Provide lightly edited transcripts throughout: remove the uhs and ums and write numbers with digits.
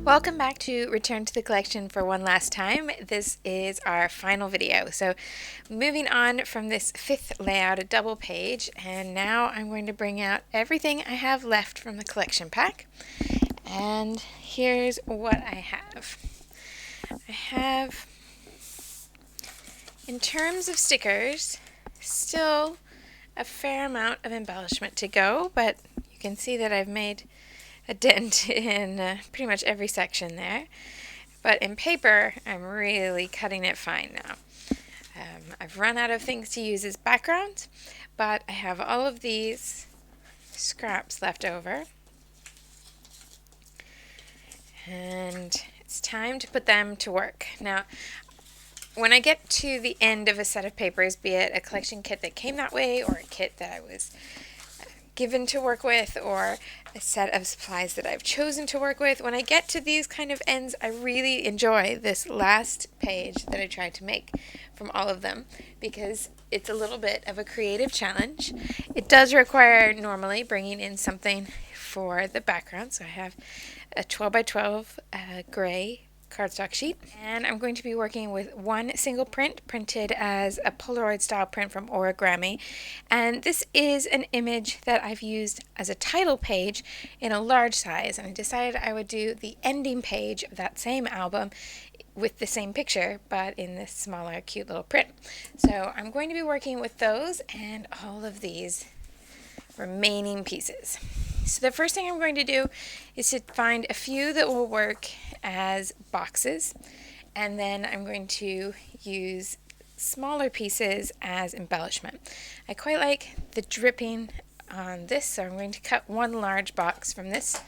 Welcome back to Return to the Collection for one last time. This is our final video. So moving on from this fifth layout, a double page, and now I'm going to bring out everything I have left from the collection pack. And here's what I have. I have, in terms of stickers, still a fair amount of embellishment to go, but you can see that I've made a dent in pretty much every section there. But in paper, I'm really cutting it fine now. I've run out of things to use as backgrounds, but I have all of these scraps left over. And it's time to put them to work. Now, when I get to the end of a set of papers, be it a collection kit that came that way or a kit that I was given to work with or a set of supplies that I've chosen to work with, when I get to these kind of ends, I really enjoy this last page that I tried to make from all of them because it's a little bit of a creative challenge. It does require normally bringing in something for the background, so I have a 12 by 12 gray cardstock sheet, and I'm going to be working with one single print printed as a Polaroid style print from Origami, and this is an image that I've used as a title page in a large size, and I decided I would do the ending page of that same album with the same picture but in this smaller cute little print. So I'm going to be working with those and all of these remaining pieces. So the first thing I'm going to do is to find a few that will work as boxes, and then I'm going to use smaller pieces as embellishment. I quite like the dripping on this, so I'm going to cut one large box from this,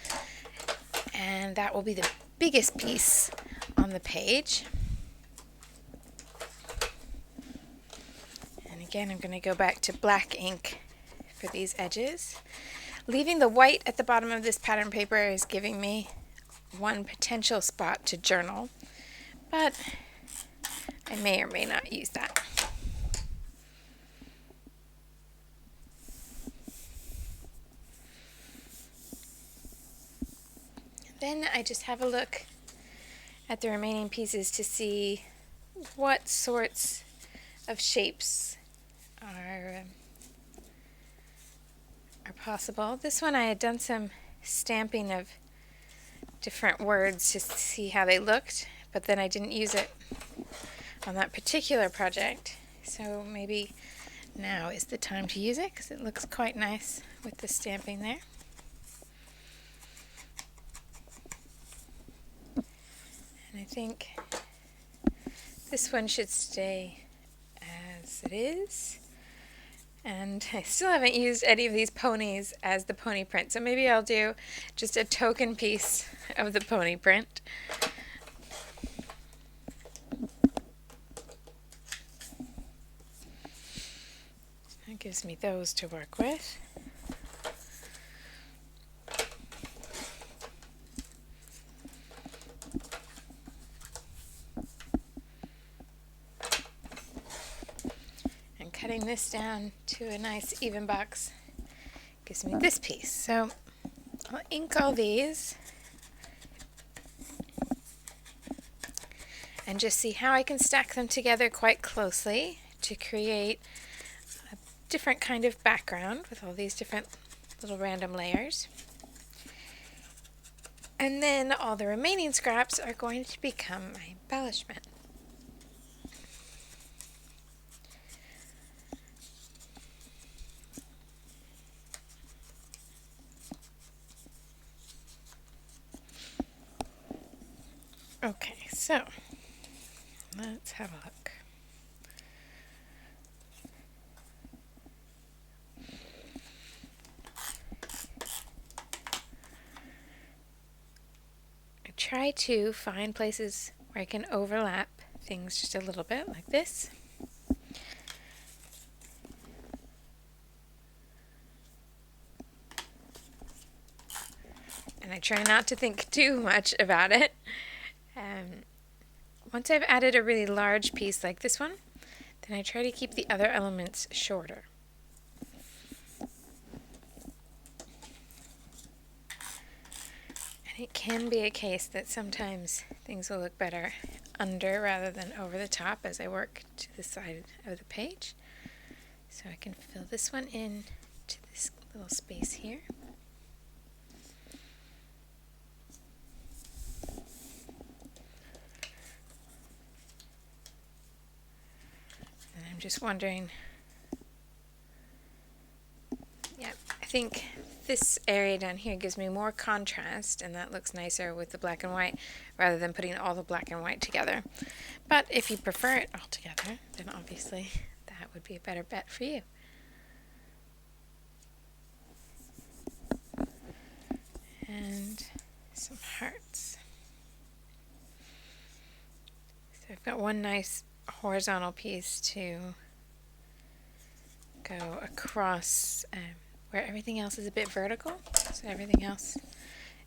and that will be the biggest piece on the page. And again, I'm going to go back to black ink for these edges. Leaving the white at the bottom of this pattern paper is giving me one potential spot to journal, but I may or may not use that. Then I just have a look at the remaining pieces to see what sorts of shapes are possible. This one I had done some stamping of different words to see how they looked, but then I didn't use it on that particular project, so maybe now is the time to use it because it looks quite nice with the stamping there. And I think this one should stay as it is. And I still haven't used any of these ponies as the pony print, so maybe I'll do just a token piece of the pony print. That gives me those to work with. Cutting this down to a nice even box gives me this piece. So I'll ink all these and just see how I can stack them together quite closely to create a different kind of background with all these different little random layers. And then all the remaining scraps are going to become my embellishment. Okay, so let's have a look. I try to find places where I can overlap things just a little bit, like this. And I try not to think too much about it. Once I've added a really large piece like this one, then I try to keep the other elements shorter. And it can be a case that sometimes things will look better under rather than over the top as I work to the side of the page. So I can fill this one in to this little space here. And I'm just wondering, yeah, I think this area down here gives me more contrast, and that looks nicer with the black and white rather than putting all the black and white together. But if you prefer it all together, then obviously that would be a better bet for you. And some hearts. So I've got one nice horizontal piece to go across where everything else is a bit vertical. So everything else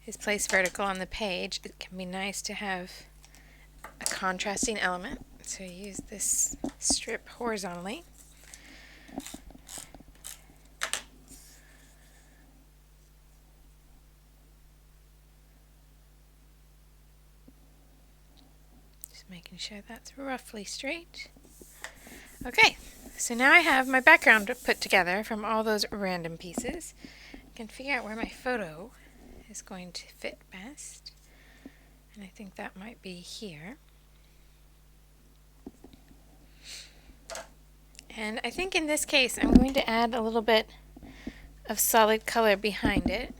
is placed vertical on the page. It can be nice to have a contrasting element. So I use this strip horizontally. Just making sure that's roughly straight. Okay, so now I have my background put together from all those random pieces. I can figure out where my photo is going to fit best. And I think that might be here. And I think in this case I'm going to add a little bit of solid color behind it.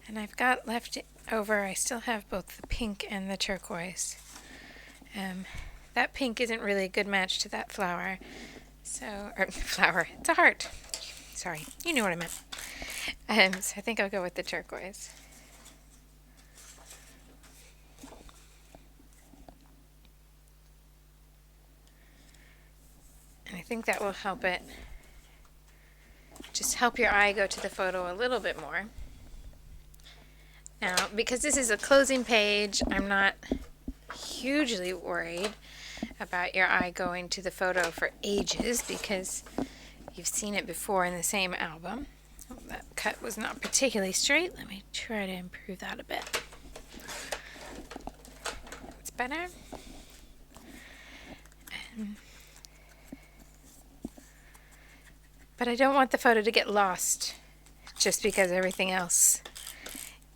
And I've got left over, I still have both the pink and the turquoise. That pink isn't really a good match to that flower. Flower, it's a heart. Sorry, you knew what I meant. So I think I'll go with the turquoise. And I think that will help it, just help your eye go to the photo a little bit more. Now, because this is a closing page, I'm not hugely worried about your eye going to the photo for ages because you've seen it before in the same album. Oh, that cut was not particularly straight. Let me try to improve that a bit. It's better. But I don't want the photo to get lost just because everything else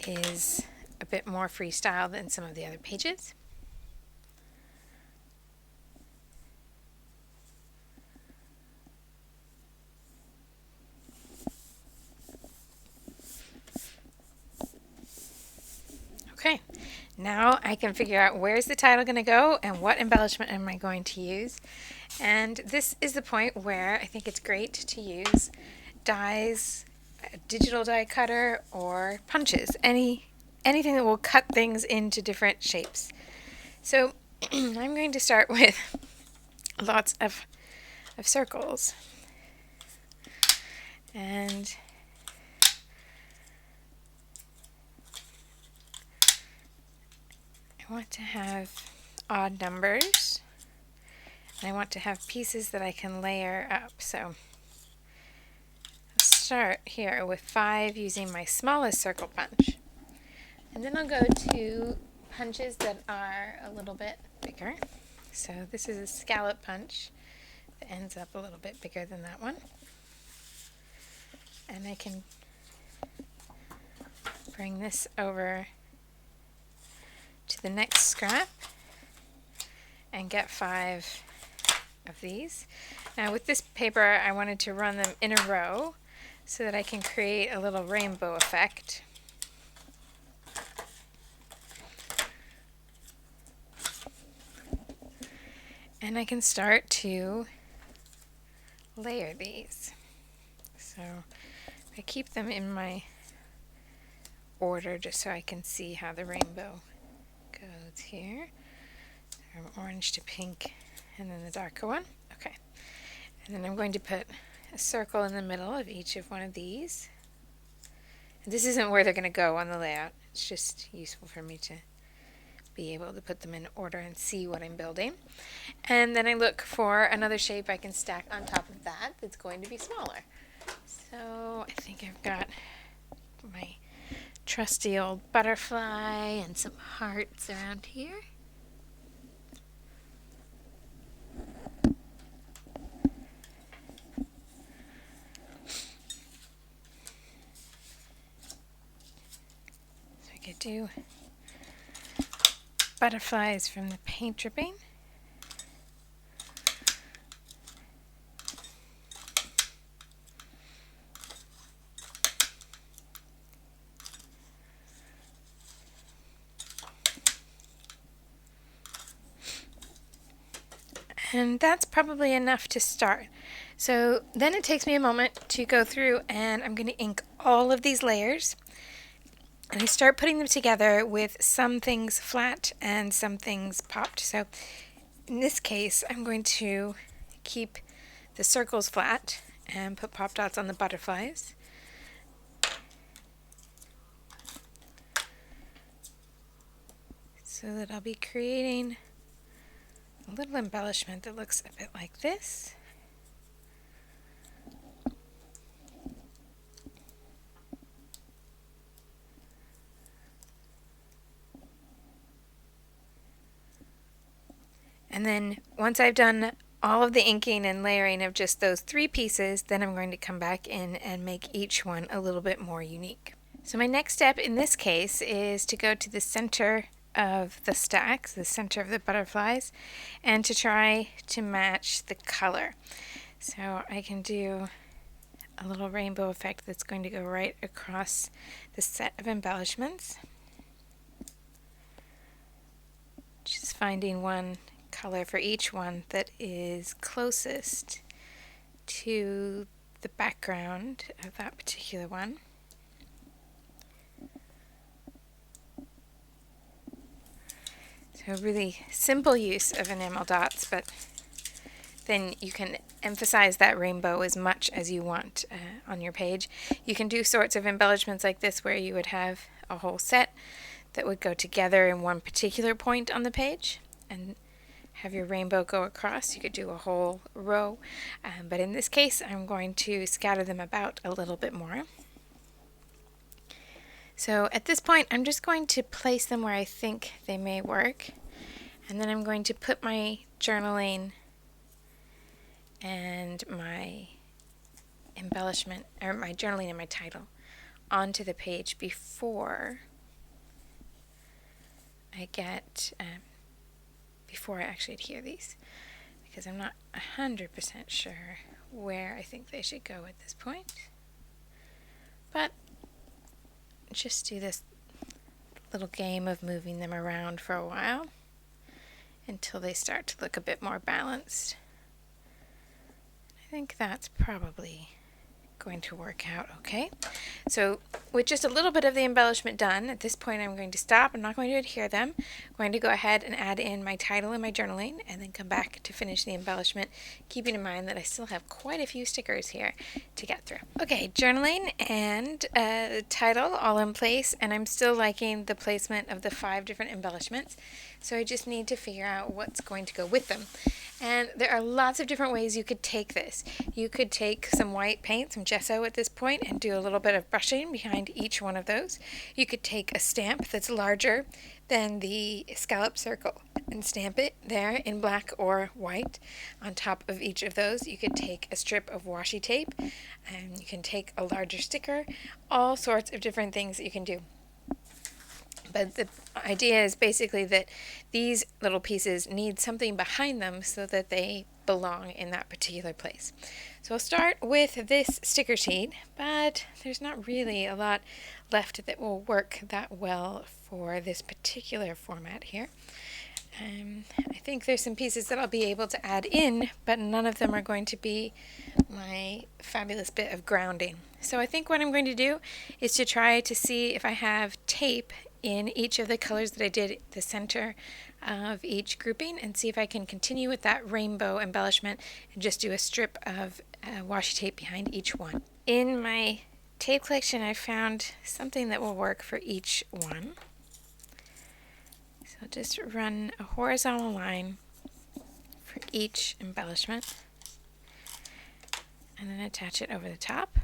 is a bit more freestyle than some of the other pages. Okay, now I can figure out where's the title going to go and what embellishment am I going to use. And this is the point where I think it's great to use dies, a digital die cutter, or punches, anything that will cut things into different shapes. So I'm going to start with lots of circles. And I want to have odd numbers. And I want to have pieces that I can layer up. So I'll start here with 5 using my smallest circle punch. And then I'll go to punches that are a little bit bigger. So this is a scallop punch that ends up a little bit bigger than that one. And I can bring this over to the next scrap and get 5 of these. Now with this paper I wanted to run them in a row so that I can create a little rainbow effect. And I can start to layer these. So I keep them in my order just so I can see how the rainbow goes here. From orange to pink and then the darker one. Okay. And then I'm going to put a circle in the middle of each of one of these. And this isn't where they're going to go on the layout. It's just useful for me to be able to put them in order and see what I'm building. And then I look for another shape I can stack on top of that that's going to be smaller. So I think I've got my trusty old butterfly and some hearts around here. So I could do butterflies from the paint dripping. And that's probably enough to start. So then it takes me a moment to go through and I'm going to ink all of these layers. And I start putting them together with some things flat and some things popped. So in this case, I'm going to keep the circles flat and put pop dots on the butterflies. So that I'll be creating a little embellishment that looks a bit like this. And then once I've done all of the inking and layering of just those 3 pieces, then I'm going to come back in and make each one a little bit more unique. So my next step in this case is to go to the center of the stacks, the center of the butterflies, and to try to match the color. So I can do a little rainbow effect that's going to go right across the set of embellishments. Just finding one color for each one that is closest to the background of that particular one. So really simple use of enamel dots, but then you can emphasize that rainbow as much as you want on your page. You can do sorts of embellishments like this where you would have a whole set that would go together in one particular point on the page and have your rainbow go across. You could do a whole row, but in this case I'm going to scatter them about a little bit more. So at this point I'm just going to place them where I think they may work, and then I'm going to put my journaling and my embellishment, or my journaling and my title, onto the page before I actually adhere these, because I'm not 100% sure where I think they should go at this point. But just do this little game of moving them around for a while until they start to look a bit more balanced. I think that's probably going to work out okay. So with just a little bit of the embellishment done, at this point I'm going to stop. I'm not going to adhere them. I'm going to go ahead and add in my title and my journaling and then come back to finish the embellishment, keeping in mind that I still have quite a few stickers here to get through. Okay, journaling and title all in place, and I'm still liking the placement of the 5 different embellishments. So I just need to figure out what's going to go with them. And there are lots of different ways you could take this. You could take some white paint, some gesso at this point, and do a little bit of brushing behind each one of those. You could take a stamp that's larger than the scallop circle and stamp it there in black or white on top of each of those. You could take a strip of washi tape, and you can take a larger sticker, all sorts of different things that you can do. But the idea is basically that these little pieces need something behind them so that they belong in that particular place. So I'll start with this sticker sheet, but there's not really a lot left that will work that well for this particular format here. I think there's some pieces that I'll be able to add in, but none of them are going to be my fabulous bit of grounding. So I think what I'm going to do is to try to see if I have tape in each of the colors that I did at the center of each grouping, and see if I can continue with that rainbow embellishment and just do a strip of washi tape behind each one. In my tape collection I found something that will work for each one. So I'll just run a horizontal line for each embellishment and then attach it over the top.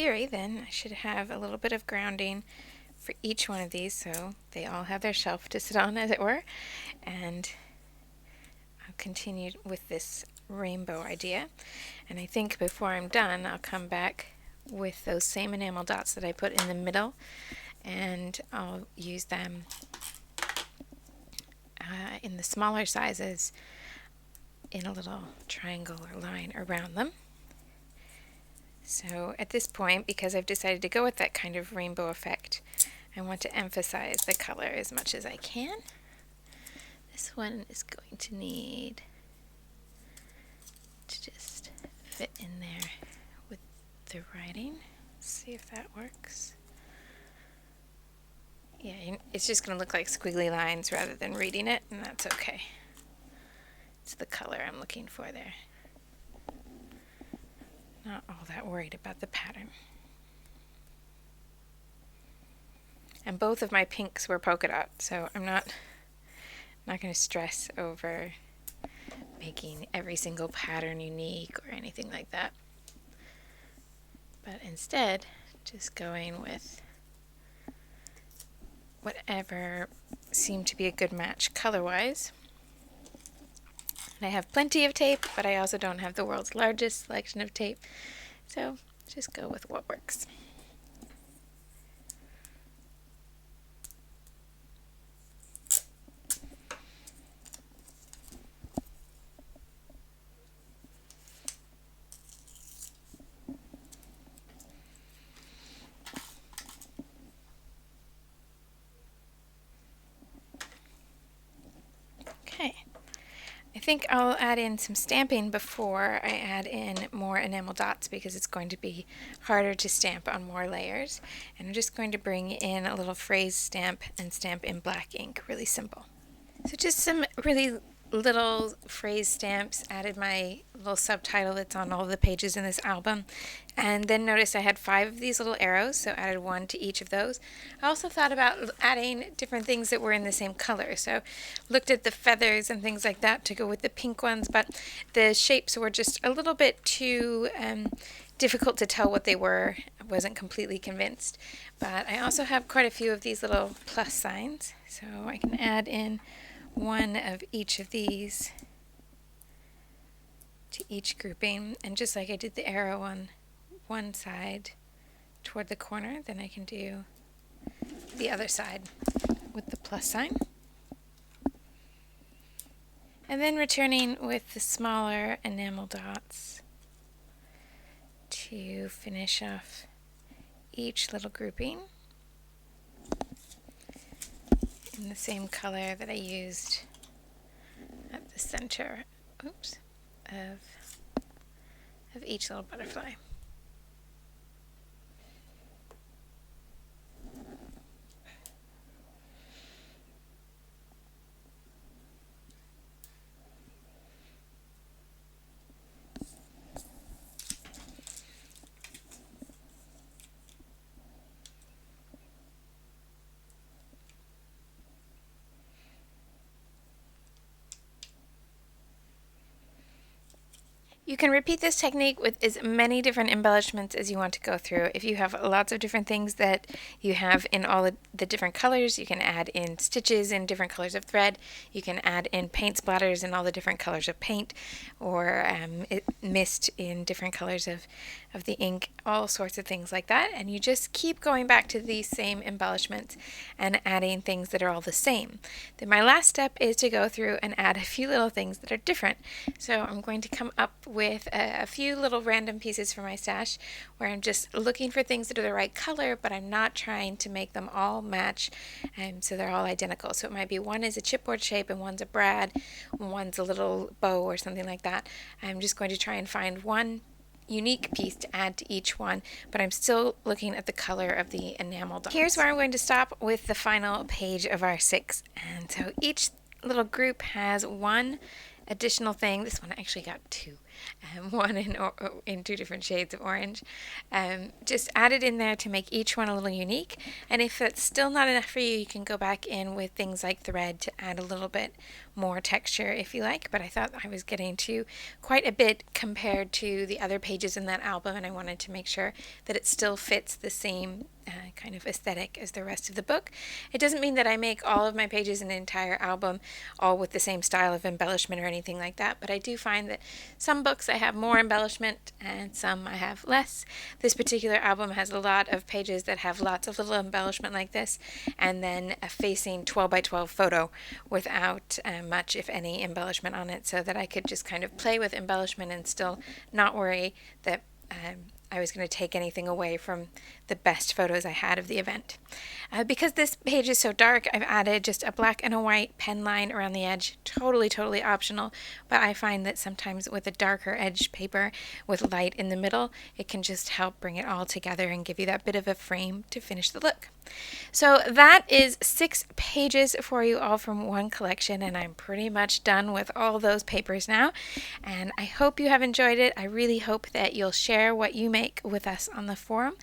theory, then I should have a little bit of grounding for each one of these, so they all have their shelf to sit on, as it were. And I'll continue with this rainbow idea. And I think before I'm done, I'll come back with those same enamel dots that I put in the middle, and I'll use them in the smaller sizes in a little triangle or line around them. So at this point, because I've decided to go with that kind of rainbow effect, I want to emphasize the color as much as I can. This one is going to need to just fit in there with the writing. Let's see if that works. Yeah, it's just going to look like squiggly lines rather than reading it, and that's okay. It's the color I'm looking for there. Not all that worried about the pattern. And both of my pinks were polka dot, so I'm not going to stress over making every single pattern unique or anything like that. But instead, just going with whatever seemed to be a good match color-wise. And I have plenty of tape, but I also don't have the world's largest selection of tape, so just go with what works. Okay. I think I'll add in some stamping before I add in more enamel dots, because it's going to be harder to stamp on more layers. And I'm just going to bring in a little phrase stamp and stamp in black ink, really simple. So just some really little phrase stamps, added my little subtitle that's on all the pages in this album, and then noticed I had 5 of these little arrows, so added 1 to each of those. I also thought about adding different things that were in the same color, so looked at the feathers and things like that to go with the pink ones, but the shapes were just a little bit too difficult to tell what they were. I wasn't completely convinced. But I also have quite a few of these little plus signs, so I can add in 1 of each of these to each grouping, and just like I did the arrow on one side toward the corner, then I can do the other side with the plus sign. And then returning with the smaller enamel dots to finish off each little grouping in the same color that I used at the center, of each little butterfly. You can repeat this technique with as many different embellishments as you want to go through. If you have lots of different things that you have in all the different colors, you can add in stitches in different colors of thread. You can add in paint splatters in all the different colors of paint, or mist in different colors of the ink, all sorts of things like that. And you just keep going back to these same embellishments and adding things that are all the same. Then my last step is to go through and add a few little things that are different. So I'm going to come up with a few little random pieces for my stash where I'm just looking for things that are the right color, but I'm not trying to make them all match so they're all identical. So it might be one is a chipboard shape and one's a brad, one's a little bow or something like that. I'm just going to try and find one unique piece to add to each one, but I'm still looking at the color of the enamel dots. Here's where I'm going to stop with the final page of our 6. And so each little group has one additional thing. This one I actually got two, one in two different shades of orange. Just added in there to make each one a little unique. And if it's still not enough for you, you can go back in with things like thread to add a little bit more texture if you like. But I thought I was getting to quite a bit compared to the other pages in that album, and I wanted to make sure that it still fits the same kind of aesthetic as the rest of the book. It doesn't mean that I make all of my pages in an entire album all with the same style of embellishment or anything like that, but I do find that some books I have more embellishment and some I have less. This particular album has a lot of pages that have lots of little embellishment like this, and then a facing 12 by 12 photo without much, if any, embellishment on it, so that I could just kind of play with embellishment and still not worry that I was going to take anything away from the best photos I had of the event. Because this page is so dark, I've added just a black and a white pen line around the edge. Totally optional, but I find that sometimes with a darker edge paper with light in the middle, it can just help bring it all together and give you that bit of a frame to finish the look. So that is 6 pages for you all from one collection, and I'm pretty much done with all those papers now. And I hope you have enjoyed it. I really hope that you'll share what you make with us on the forum,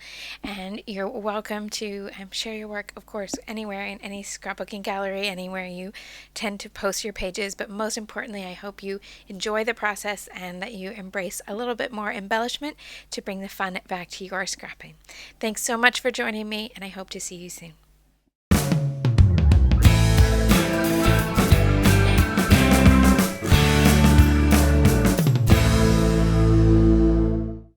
and you're welcome to share your work, of course, anywhere in any scrapbooking gallery, anywhere you tend to post your pages. But most importantly, I hope you enjoy the process and that you embrace a little bit more embellishment to bring the fun back to your scrapping. Thanks so much for joining me, and I hope to see you soon.